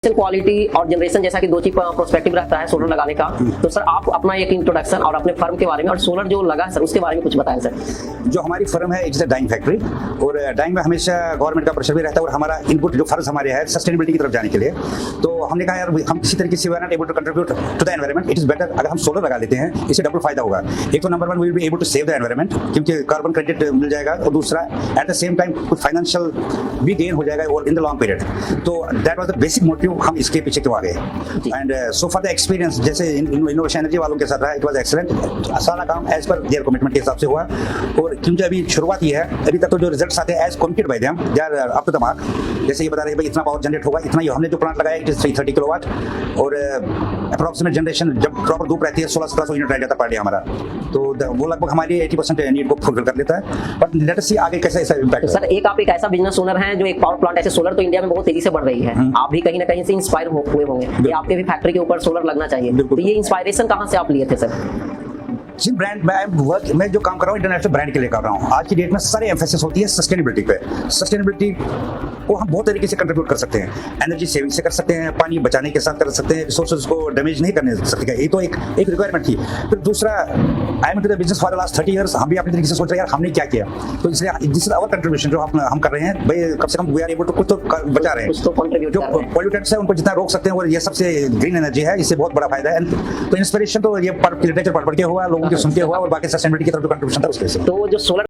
Quality और generation जैसा कि दो चीज प्रोस्पेक्टिव रहता है सोलर लगाने का, तो सर आप अपना एक इंट्रोडक्शन और अपने फर्म के बारे में और सोलर जो लगा सर उसके बारे में कुछ बताएं सर। जो हमारी फर्म है इट्स अ डाइंग फैक्ट्री, और डाइंग में हमेशा गवर्नमेंट का प्रेशर भी रहता है, और हमारा इनपुट जो फर्ज हमारे है सस्टेनेबिलिटी की तरफ जाने के लिए, तो हमने कहा यार हम किसी तरीके से we are not able to contribute to the environment, it is better अगर हम सोलर लगा लेते हैं, इससे डबल फायदा होगा। एक तो number 1 we will be able to save the environment क्योंकि कार्बन क्रेडिट मिल जाएगा, और दूसरा एट द सेम टाइम कुछ फाइनेंशियल भी गेन हो जाएगा और इन द लॉन्ग पीरियड। तो that was the basic motive, हम इसके पीछे क्यों आ गए। And so for the experience जैसे इनोवेशन एनर्जी वालों के साथ रहा, इट वाज एक्सीलेंट, सारा काम एज पर देयर कमिटमेंट के हिसाब से हुआ, और क्योंकि अभी शुरुआत ही है, अभी तक तो जो रिजल्ट्स आते हैं as committed by them they are up to the mark. जैसे ये बता रहे हैं भाई इतना पावर जनरेट होगा, इतना ही हमने जो प्लांट लगाया इट इज 330 किलोवाट, और अप्रॉक्सीमेट जनरेशन जब प्रॉपर धूप रहती है 1600 यूनिट रह जाता पर डे हमारा, तो वो लगभग हमारी 80% नीड को फुलफिल कर लेता है। बट लेट अस सी आगे कैसे ऐसा इंपैक्ट। सर एक आप एक ऐसा बिजनेस ओनर हैं जो एक पावर प्लांट, ऐसे सोलर तो इंडिया में बहुत तेजी से बढ़ रही है, आप भी कहीं ना कहीं से इंस्पायर हुए होंगे कि आपके भी फैक्ट्री के ऊपर सोलर लगना चाहिए, तो ये इंस्पायरेशन कहाँ से आप लिए थे सर? जिन ब्रांड मैं जो काम कर रहा हूँ इंटरनेशनल ब्रांड के लिए कर रहा हूँ, आज की डेट में सारे एम्फेसिस होती है सस्टेनेबिलिटी पे। सस्टेनेबिलिटी को हम बहुत तरीके से कंट्रीब्यूट कर सकते हैं, एनर्जी सेविंग से कर सकते हैं, पानी बचाने के साथ कर सकते हैं, रिसोर्सेज को डैमेज नहीं करने सकते। ये तो एक रिक्वायरमेंट थी। फिर दूसरा, I am to the business for the last 30 years, हम भी अपनी तरीके से सोच रहे हैं यार हमने क्या किया, तो इसलिए दिस इज आवर कंट्रीब्यूशन जो हम कर रहे हैं भाई, कम से कम वी आर एबल टू कुछ तो बचा रहे हैं, जो पॉल्यूटेंट्स है उनको जितना रोक सकते हैं, और ये सबसे ग्रीन एनर्जी है, इससे बहुत बड़ा फायदा है। तो इंस्पिरेशन तो ये लिटरेचर पढ़ के हुआ, लोगों के सुन के हुआ, और बाकी सस्टेनेबिलिटी की तरफ जो कंट्रीब्यूशन था उसके से। तो जो सोलर